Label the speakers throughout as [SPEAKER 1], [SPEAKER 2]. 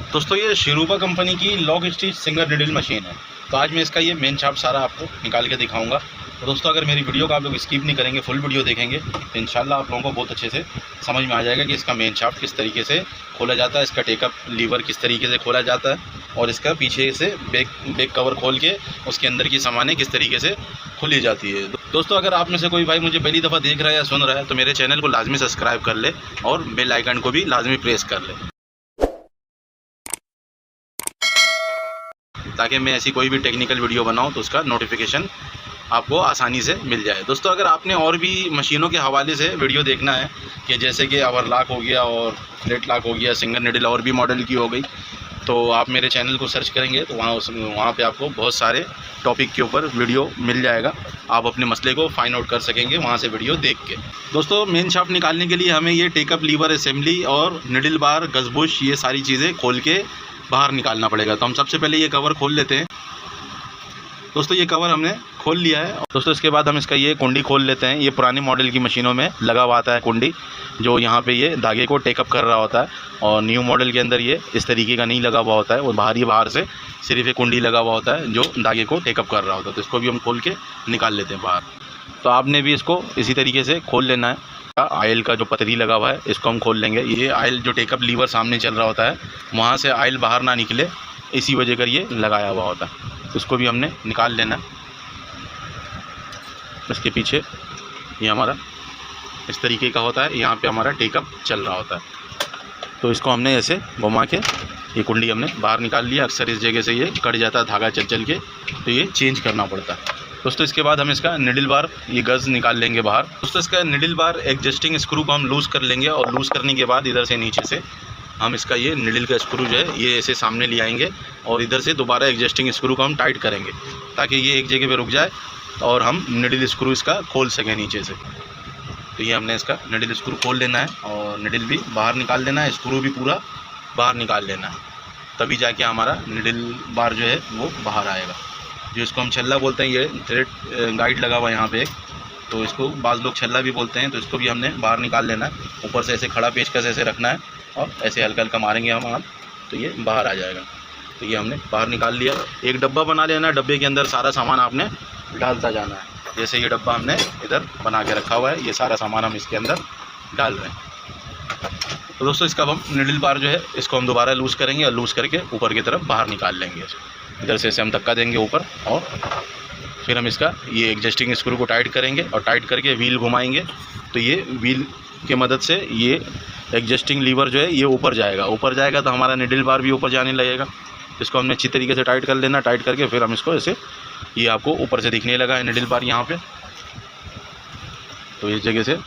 [SPEAKER 1] दोस्तों ये शिरूपा कंपनी की lock stitch single needle machine है। तो आज मैं इसका ये मेन शाफ्ट सारा आपको निकाल के दिखाऊंगा। तो दोस्तों अगर मेरी वीडियो को आप लोग स्किप नहीं करेंगे, फुल वीडियो देखेंगे तो इंशाल्लाह आप लोगों को बहुत अच्छे से समझ में आ जाएगा कि इसका मेन शाफ्ट किस तरीके से खोला जाता है, इसका टेकअप लीवर किस तरीके से खोला जाता है और इसका पीछे से बैक कवर खोल के उसके अंदर की सामानें किस तरीके से खुली जाती है। दोस्तों अगर आप में से कोई भाई मुझे पहली दफ़ा देख रहा है या सुन रहा है तो मेरे चैनल को लाजमी सब्सक्राइब कर ले और बेल आइकन को भी लाजमी प्रेस कर ले, ताकि मैं ऐसी कोई भी टेक्निकल वीडियो बनाऊं तो उसका नोटिफिकेशन आपको आसानी से मिल जाए। दोस्तों अगर आपने और भी मशीनों के हवाले से वीडियो देखना है कि जैसे कि ओवरलॉक हो गया और फ्लैट लॉक हो गया, सिंगल निडल और भी मॉडल की हो गई, तो आप मेरे चैनल को सर्च करेंगे तो वहाँ पे आपको बहुत सारे टॉपिक के ऊपर वीडियो मिल जाएगा। आप अपने मसले को फाइंड आउट कर सकेंगे वहाँ से वीडियो देख के। दोस्तों मेन शाफ्ट निकालने के लिए हमें ये टेकअप लीवर असेंबली और निडल बार गजबुश ये सारी चीज़ें खोल के बाहर निकालना पड़ेगा। तो हम सबसे पहले ये कवर खोल लेते हैं। दोस्तों ये कवर हमने खोल लिया है। दोस्तों इसके बाद हम इसका ये कुंडी खोल लेते हैं। ये पुराने मॉडल की मशीनों में लगा हुआ आता है कुंडी, जो यहाँ पे ये धागे को टेकअप कर रहा होता है, और न्यू मॉडल के अंदर ये इस तरीके का नहीं लगा हुआ होता है, वो बाहर से सिर्फ एक कुंडी लगा हुआ होता है जो धागे को टेकअप कर रहा होता है। तो इसको भी हम खोल के निकाल लेते हैं बाहर। तो आपने भी इसको इसी तरीके से खोल लेना है। आयल का जो पतरी लगा हुआ है इसको हम खोल लेंगे। ये आयल जो टेकअप लीवर सामने चल रहा होता है वहाँ से आयल बाहर ना निकले, इसी वजह कर ये लगाया हुआ होता है। तो इसको भी हमने निकाल लेना है। इसके पीछे ये हमारा इस तरीके का होता है, यहाँ पे हमारा टेकअप चल रहा होता है। तो इसको हमने ऐसे घुमा के ये कुंडी हमने बाहर निकाल लिया। अक्सर इस जगह से ये कट जाता है धागा चल के, तो ये चेंज करना पड़ता है। दोस्तों इसके बाद हम इसका निडल बार ये गज़ निकाल लेंगे बाहर। दोस्तों इसका निडल बार एडजस्टिंग स्क्रू को हम लूज़ कर लेंगे, और लूज़ करने के बाद इधर से नीचे से हम इसका ये निडल का स्क्रू जो है ये ऐसे सामने ले आएंगे, और इधर से दोबारा एडजस्टिंग स्क्रू को हम टाइट करेंगे ताकि ये एक जगह पे रुक जाए और हम निडल स्क्रू इसका खोल सकें नीचे से। तो ये हमने इसका निडल स्क्रू खोल लेना है और निडल भी बाहर निकाल लेना है, स्क्रू भी पूरा बाहर निकाल लेना है, तभी जाके हमारा निडल बार जो है वो बाहर आएगा। जो इसको हम छल्ला बोलते हैं, ये थ्रेड गाइड लगा हुआ है यहाँ पे, तो इसको बाज़ लोग छल्ला भी बोलते हैं। तो इसको भी हमने बाहर निकाल लेना है। ऊपर से ऐसे खड़ा पेचकस ऐसे रखना है और ऐसे हल्का हल्का मारेंगे हम तो ये बाहर आ जाएगा। तो ये हमने बाहर निकाल लिया। एक डब्बा बना लेना है, डब्बे के अंदर सारा सामान आपने डालता जाना है। जैसे ये डब्बा हमने इधर बना के रखा हुआ है, ये सारा सामान हम इसके अंदर डाल रहे हैं। तो दोस्तों इसका हम निडल बार जो है इसको हम दोबारा लूज़ करेंगे और लूज़ करके ऊपर की तरफ बाहर निकाल लेंगे। इधर से हम धक्का देंगे ऊपर, और फिर हम इसका ये एडजस्टिंग स्क्रू को टाइट करेंगे और टाइट करके व्हील घुमाएंगे। तो ये व्हील की मदद से ये एडजस्टिंग लीवर जो है ये ऊपर जाएगा तो हमारा निडल बार भी ऊपर जाने लगेगा। इसको हमने अच्छी तरीके से टाइट कर लेना। टाइट करके फिर हम इसको ऐसे, ये आपको ऊपर से दिखने लगा है निडल बार यहाँ पे, तो इस जगह से,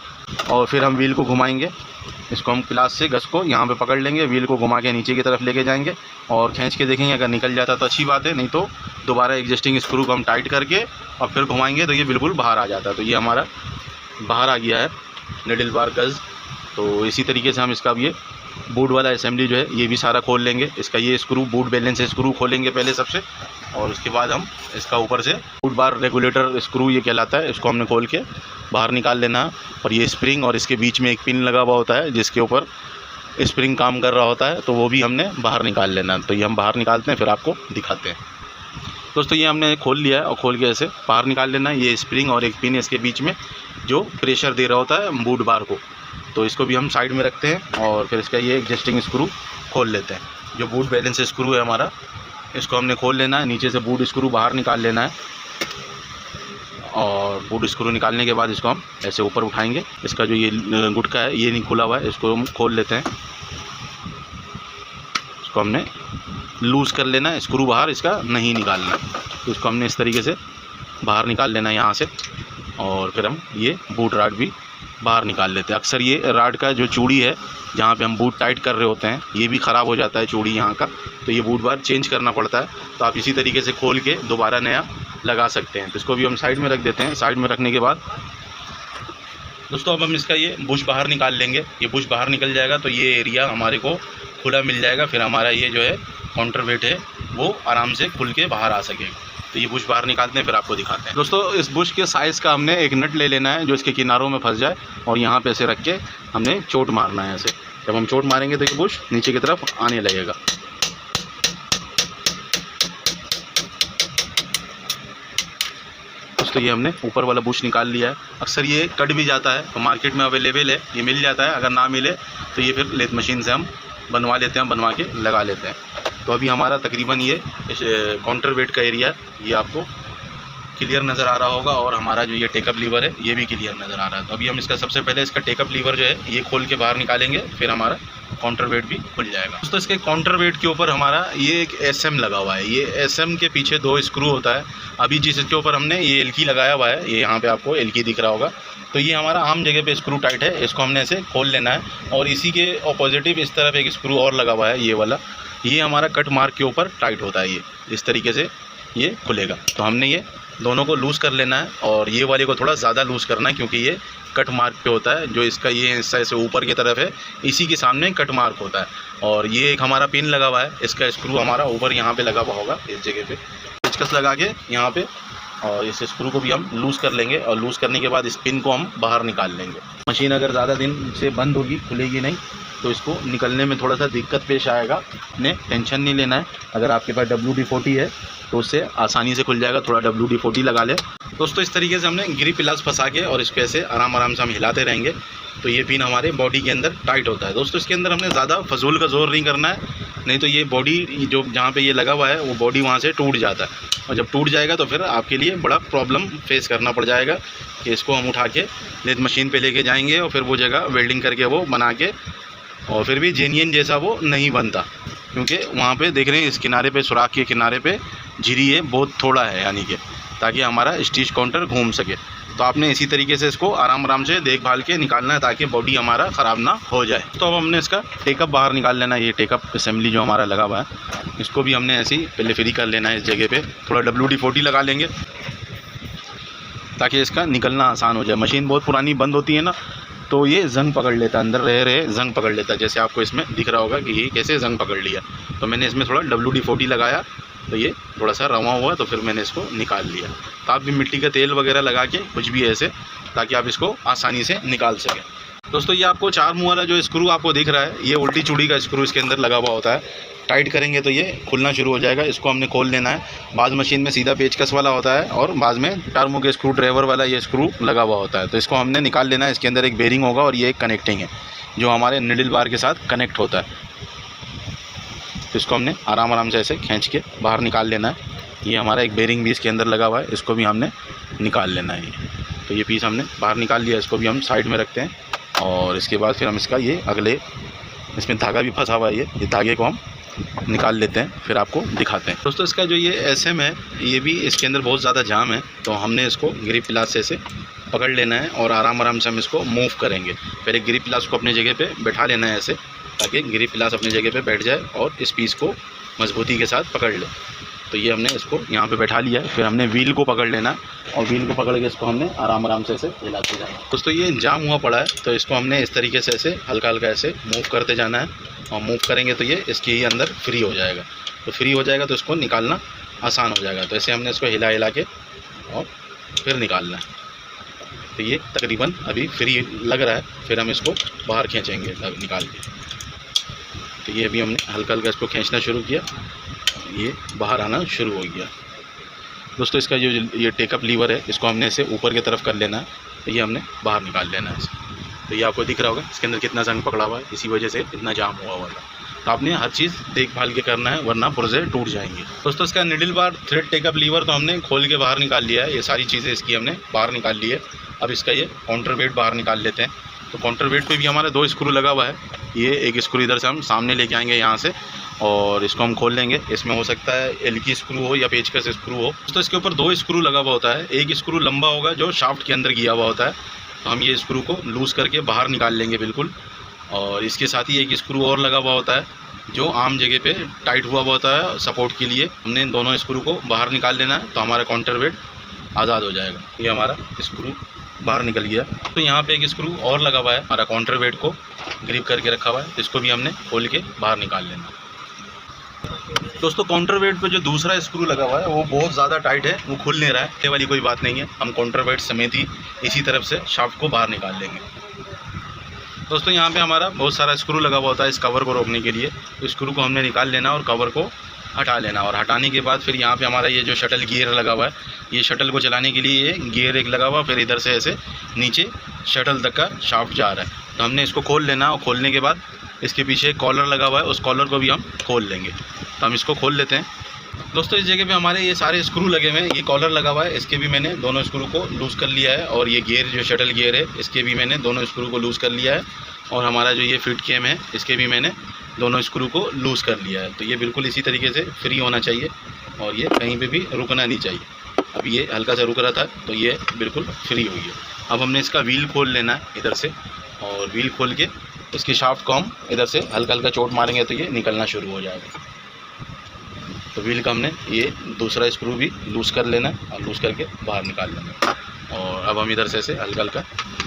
[SPEAKER 1] और फिर हम व्हील को घुमाएंगे। इसको हम क्लास से गस को यहाँ पे पकड़ लेंगे, व्हील को घुमा के नीचे की तरफ लेके जाएंगे और खींच के देखेंगे। अगर निकल जाता तो अच्छी बात है, नहीं तो दोबारा एडजस्टिंग स्क्रू को हम टाइट करके और फिर घुमाएंगे तो ये बिल्कुल बाहर आ जाता है। तो ये हमारा बाहर आ गया है निडल बार गज़। तो इसी तरीके से हम इसका ये बूट वाला असेंबली जो है ये भी सारा खोल लेंगे। इसका ये स्क्रू बूट बैलेंस स्क्रू खोलेंगे पहले सबसे, और उसके बाद हम इसका ऊपर से बूट बार रेगुलेटर स्क्रू ये कहलाता है, इसको हमने खोल के बाहर निकाल लेना है। और ये स्प्रिंग और इसके बीच में एक पिन लगा हुआ होता है जिसके ऊपर स्प्रिंग काम कर रहा होता है, तो वो भी हमने बाहर निकाल लेना है। तो ये हम बाहर निकालते हैं, फिर आपको दिखाते हैं। दोस्तों ये हमने खोल लिया है और खोल के ऐसे बाहर निकाल लेना है। ये स्प्रिंग और एक पिन इसके बीच में जो प्रेशर दे रहा होता है बूट बार को, तो इसको भी हम साइड में रखते हैं और फिर इसका ये एडजस्टिंग स्क्रू खोल लेते हैं। जो बूट बैलेंस स्क्रू है हमारा, इसको हमने खोल लेना है। नीचे से बूट स्क्रू बाहर निकाल लेना है, और बूट स्क्रू निकालने के बाद इसको हम ऐसे ऊपर उठाएंगे। इसका जो ये गुटका है ये नहीं खुला हुआ है, इसको हम खोल लेते हैं। इसको हमने लूज़ कर लेना है, स्क्रू बाहर इसका नहीं निकालना। तो इसको हमने इस तरीके से बाहर निकाल लेना है यहाँ से, और फिर हम ये बूट राड भी बाहर निकाल लेते हैं। अक्सर ये राड का जो चूड़ी है जहाँ पे हम बूट टाइट कर रहे होते हैं ये भी ख़राब हो जाता है चूड़ी यहाँ का, तो ये बूट बार चेंज करना पड़ता है। तो आप इसी तरीके से खोल के दोबारा नया लगा सकते हैं। तो इसको भी हम साइड में रख देते हैं। साइड में रखने के बाद दोस्तों अब हम इसका ये बुश बाहर निकाल लेंगे। ये बुश बाहर निकल जाएगा तो ये एरिया हमारे को खुला मिल जाएगा, फिर हमारा ये जो है काउंटर वेट है वो आराम से खुल के बाहर आ सकेगा। तो ये बुश बाहर निकालते हैं, फिर आपको दिखाते हैं। दोस्तों इस बुश के साइज़ का हमने एक नट ले लेना है जो इसके किनारों में फंस जाए, और यहाँ पे ऐसे रख के हमने चोट मारना है ऐसे। जब हम चोट मारेंगे तो ये बुश नीचे की तरफ आने लगेगा। दोस्तों ये हमने ऊपर वाला बुश निकाल लिया है। अक्सर ये कट भी जाता है, तो मार्केट में अवेलेबल है, ये मिल जाता है। अगर ना मिले तो ये फिर लेथ मशीन से हम बनवा लेते हैं, बनवा के लगा लेते हैं। तो अभी हमारा तकरीबन ये काउंटर वेट का एरिया ये आपको क्लियर नज़र आ रहा होगा, और हमारा जो ये टेकअप लीवर है ये भी क्लियर नज़र आ रहा है। तो अभी हम इसका सबसे पहले इसका टेकअप लीवर जो है ये खोल के बाहर निकालेंगे, फिर हमारा काउंटर वेट भी खुल जाएगा। दोस्तों इसके काउंटर वेट के ऊपर हमारा ये एक SM लगा हुआ है। ये SM के पीछे 2 स्क्रू होता है। अभी जिसके ऊपर हमने ये एल्की लगाया हुआ है, ये यहाँ पे आपको एल्की दिख रहा होगा, तो ये हमारा आम जगह पे स्क्रू टाइट है। इसको हमने ऐसे खोल लेना है, और इसी के ऑपोजिटिव इस तरफ एक स्क्रू और लगा हुआ है, ये वाला, ये हमारा कट मार्क के ऊपर टाइट होता है। ये इस तरीके से ये खुलेगा। तो हमने ये दोनों को लूज़ कर लेना है, और ये वाले को थोड़ा ज़्यादा लूज़ करना है, क्योंकि ये कट मार्क पे होता है। जो इसका ये हिस्सा ऐसे ऊपर की तरफ है, इसी के सामने कट मार्क होता है। और ये एक हमारा पिन लगा हुआ है, इसका स्क्रू हमारा ऊपर यहाँ पे लगा हुआ होगा, इस जगह पे पेचकस लगा के यहाँ पे, और इस स्क्रू को भी हम लूज़ कर लेंगे। और लूज़ करने के बाद इस पिन को हम बाहर निकाल लेंगे। मशीन अगर ज़्यादा दिन से बंद होगी, खुलेगी नहीं, तो इसको निकलने में थोड़ा सा दिक्कत पेश आएगा। ने टेंशन नहीं लेना है। अगर आपके पास WD-40 है तो उससे आसानी से खुल जाएगा। थोड़ा WD-40 लगा ले दोस्तों। इस तरीके से हमने ग्रिप प्लास फंसा के और इसको ऐसे आराम से हम हिलाते रहेंगे, तो ये पिन हमारे बॉडी के अंदर टाइट होता है। दोस्तों इसके अंदर हमने ज़्यादा फजूल का जोर नहीं करना है, नहीं तो ये बॉडी जो जहाँ पे ये लगा हुआ है वो बॉडी वहाँ से टूट जाता है, और जब टूट जाएगा तो फिर आपके लिए बड़ा प्रॉब्लम फेस करना पड़ जाएगा कि इसको हम उठा के लेथ मशीन पे लेके जाएंगे, और फिर वो जगह वेल्डिंग करके वो बना के, और फिर भी जेन्युइन जैसा वो नहीं बनता, क्योंकि वहाँ पे देख रहे हैं इस किनारे पे, सुराख के किनारे पे झिरी है, बहुत थोड़ा है, यानी कि ताकि हमारा स्टिच काउंटर घूम सके। तो आपने इसी तरीके से इसको आराम से देखभाल के निकालना है, ताकि बॉडी हमारा ख़राब ना हो जाए। तो अब हमने इसका टेकअप बाहर निकाल लेना है। ये टेकअप असेंबली जो हमारा लगा हुआ है, इसको भी हमने ऐसे ही पहले फ्री कर लेना है। इस जगह पे थोड़ा WD-40 लगा लेंगे, ताकि इसका निकलना आसान हो जाए। मशीन बहुत पुरानी बंद होती है ना, तो ये जंग पकड़ लेता है, अंदर रहे जंग पकड़ लेता है। जैसे आपको इसमें दिख रहा होगा कि ये कैसे जंग पकड़ लिया। तो मैंने इसमें थोड़ा WD-40 लगाया, तो ये थोड़ा सा रवा हुआ, तो फिर मैंने इसको निकाल लिया। तो आप भी मिट्टी का तेल वगैरह लगा के कुछ भी ऐसे, ताकि आप इसको आसानी से निकाल सकें। दोस्तों ये आपको 4 मुँह वाला जो स्क्रू आपको दिख रहा है, ये उल्टी चूड़ी का स्क्रू इसके अंदर लगा हुआ होता है। टाइट करेंगे तो ये खुलना शुरू हो जाएगा। इसको हमने खोल लेना है। बाज़ मशीन में सीधा पेचकस वाला होता है, और बाज़ में 4 मुँह के स्क्रू ड्राइवर वाला ये स्क्रू लगा हुआ होता है। तो इसको हमने निकाल लेना है। इसके अंदर एक बेरिंग होगा, और ये एक कनेक्टिंग है जो हमारे निडल बार के साथ कनेक्ट होता है। तो इसको हमने आराम से ऐसे खींच के बाहर निकाल लेना है। ये हमारा एक बेरिंग भी इसके अंदर लगा हुआ है, इसको भी हमने निकाल लेना है। तो ये पीस हमने बाहर निकाल लिया, इसको भी हम साइड में रखते हैं। और इसके बाद फिर हम इसका ये अगले, इसमें धागा भी फंसा हुआ है, ये धागे को हम निकाल लेते हैं, फिर आपको दिखाते हैं। दोस्तों इसका जो ये SM है, ये भी इसके अंदर बहुत ज़्यादा जाम है, तो हमने इसको ग्रिप प्लास से पकड़ लेना है, और आराम से हम इसको मूव करेंगे। फिर एक ग्रिप प्लास को अपनी जगह पे बैठा लेना है ऐसे, ताकि ग्रिप प्लास अपनी जगह पे बैठ जाए और इस पीस को मजबूती के साथ पकड़ ले। तो ये हमने इसको यहाँ पे बैठा लिया है। फिर हमने व्हील को पकड़ लेना है, और व्हील को पकड़ के इसको हमने आराम से ऐसे हिलाते जाना है। दोस्तों ये जाम हुआ पड़ा है, तो इसको हमने इस तरीके से ऐसे हल्का ऐसे मूव करते जाना है, और मूव करेंगे तो ये इसके ही अंदर फ्री हो जाएगा। तो फ्री हो जाएगा तो इसको निकालना आसान हो जाएगा। तो ऐसे हमने इसको हिला के और फिर निकालना है। तो ये तकरीबन अभी फ्री लग रहा है, फिर हम इसको बाहर खींचेंगे निकाल के। तो ये अभी हमने हल्का इसको खींचना शुरू किया, ये बाहर आना शुरू हो गया। दोस्तों इसका जो ये टेकअप लीवर है, इसको हमने इसे ऊपर की तरफ कर लेना है। तो ये हमने बाहर निकाल लेना है इसे। तो ये आपको दिख रहा होगा इसके अंदर कितना जंग पकड़ा हुआ है, इसी वजह से इतना जाम हुआ है। तो आपने हर चीज़ देखभाल के करना है, वरना पुर्जे टूट जाएंगे। दोस्तों इसका निडल बार थ्रेड टेकअप लीवर तो हमने खोल के बाहर निकाल लिया है। ये सारी चीज़ें इसकी हमने बाहर निकाल ली है। अब इसका ये काउंटर वेट बाहर निकाल लेते हैं। तो काउंटर वेट पे भी हमारा 2 स्क्रू लगा हुआ है। ये एक स्क्रू इधर से हम सामने लेके आएंगे यहाँ से, और इसको हम खोल लेंगे। इसमें हो सकता है एल्की स्क्रू हो या पेचकस स्क्रू हो। तो इसके ऊपर 2 स्क्रू लगा हुआ होता है। एक स्क्रू लंबा होगा जो शाफ्ट के अंदर गया हुआ होता है, तो हम ये स्क्रू को लूज़ करके बाहर निकाल लेंगे बिल्कुल। और इसके साथ ही एक स्क्रू और लगा हुआ होता है जो आम जगह पे टाइट हुआ होता है सपोर्ट के लिए। हमने इन दोनों स्क्रू को बाहर निकाल लेना है, तो हमारा काउंटर वेट आज़ाद हो जाएगा। ये हमारा स्क्रू बाहर निकल गया। तो यहाँ पे एक स्क्रू और लगा हुआ है, हमारा काउंटर वेट को ग्रिप करके रखा हुआ है। इसको भी हमने खोल के बाहर निकाल लेना। दोस्तों काउंटर वेट पे जो दूसरा स्क्रू लगा हुआ है वो बहुत ज़्यादा टाइट है, वो खुल नहीं रहा है। ये वाली कोई बात नहीं है, हम काउंटर वेट समेत ही इसी तरफ से शाफ्ट को बाहर निकाल लेंगे। दोस्तों यहाँ पे हमारा बहुत सारा स्क्रू लगा हुआ होता है इस कवर को रोकने के लिए। तो स्क्रू को हमने निकाल लेना और कवर को हटा लेना। और हटाने के बाद फिर यहाँ पे हमारा ये जो शटल गियर लगा हुआ है, ये शटल को चलाने के लिए ये गियर एक लगा हुआ, फिर इधर से ऐसे नीचे शटल तक का शाफ्ट जा रहा है। तो हमने इसको खोल लेना, और खोलने के बाद इसके पीछे कॉलर लगा हुआ है, उस कॉलर को भी हम खोल लेंगे। तो हम इसको खोल लेते हैं। दोस्तों इस जगह पे हमारे ये सारे स्क्रू लगे हुए हैं, ये कॉलर लगा हुआ है, इसके भी मैंने दोनों स्क्रू को लूज़ कर लिया है। और ये गियर जो शटल गियर है, इसके भी मैंने दोनों स्क्रू को लूज़ कर लिया है। और हमारा जो ये फिट कैम है, इसके भी मैंने दोनों स्क्रू को लूज़ कर लिया है। तो ये बिल्कुल इसी तरीके से फ्री होना चाहिए, और ये कहीं पे भी रुकना नहीं चाहिए। अब ये हल्का सा रुक रहा था, तो ये बिल्कुल फ्री हो गया। अब हमने इसका व्हील खोल लेना है इधर से, और व्हील खोल के इसकी शाफ्ट को हम इधर से हल्का हल्का चोट मारेंगे तो ये निकलना शुरू हो जाएगा। तो व्हील का हमने ये दूसरा स्क्रू भी लूज़ कर लेना है, और लूज़ करके बाहर निकाल लेना है। और अब हम इधर से ऐसे हल्का हल्का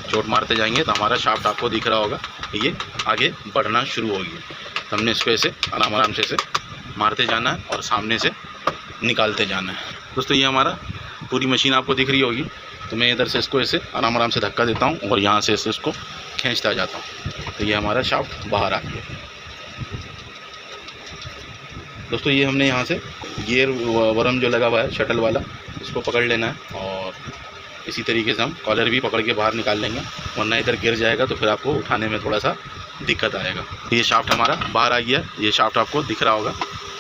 [SPEAKER 1] चोट मारते जाएंगे तो हमारा शाफ्ट आपको दिख रहा होगा, ये आगे बढ़ना शुरू होगी। तो हमने इसको ऐसे आराम आराम से ऐसे मारते जाना है और सामने से निकालते जाना है। दोस्तों ये हमारा पूरी मशीन आपको दिख रही होगी। तो मैं इधर से इसको ऐसे आराम आराम से धक्का देता हूँ, और यहाँ से ऐसे इसको खींचता जाता हूँ। तो ये हमारा शाफ्ट बाहर आ गया। दोस्तों ये हमने यहाँ से गियर वर्म जो लगा हुआ है शटल वाला, इसको पकड़ लेना है, और इसी तरीके से हम कॉलर भी पकड़ के बाहर निकाल लेंगे, वरना इधर गिर जाएगा तो फिर आपको उठाने में थोड़ा सा दिक्कत आएगा। ये शाफ्ट हमारा बाहर आ गया, ये शाफ्ट आपको दिख रहा होगा।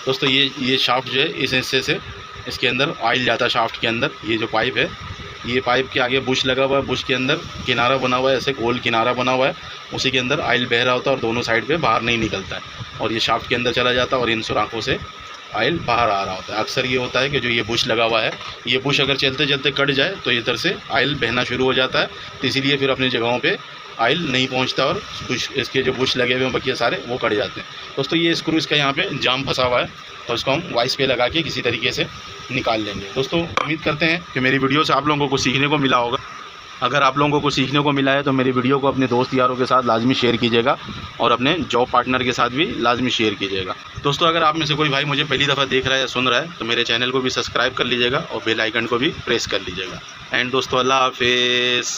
[SPEAKER 1] दोस्तों ये शाफ्ट जो है, इस हिस्से से इसके अंदर ऑयल जाता है शाफ्ट के अंदर। ये जो पाइप है, ये पाइप के आगे बुश लगा हुआ है, बुश के अंदर किनारा बना हुआ है, ऐसे गोल किनारा बना हुआ है, उसी के अंदर ऑयल बह रहा होता है और दोनों साइड पे बाहर नहीं निकलता है, और ये शाफ्ट के अंदर चला जाता है और इन सुराखों से ऑयल बाहर आ रहा होता है। अक्सर ये होता है कि जो ये बुश लगा हुआ है, ये बुश अगर चलते चलते कट जाए तो इधर से ऑयल बहना शुरू हो जाता है। तो इसीलिए फिर अपनी जगहों पे ऑयल नहीं पहुंचता, और बुश इसके जो बुश लगे हुए हैं बकिया सारे, वो कट जाते हैं। दोस्तों ये स्क्रू इसका यहाँ पे जाम फंसा हुआ है, और इसको हम वाइस पे लगा के किसी तरीके से निकाल लेंगे। दोस्तों उम्मीद करते हैं कि मेरी वीडियो से आप लोगों को सीखने को मिला होगा। अगर आप लोगों को सीखने को मिला है तो मेरी वीडियो को अपने दोस्त यारों के साथ लाजमी शेयर कीजिएगा, और अपने जॉब पार्टनर के साथ भी लाजमी शेयर कीजिएगा। दोस्तों अगर आप में से कोई भाई मुझे पहली दफ़ा देख रहा है या सुन रहा है तो मेरे चैनल को भी सब्सक्राइब कर लीजिएगा, और बेल आइकन को भी प्रेस कर लीजिएगा। एंड दोस्तों अल्लाह हाफिज़।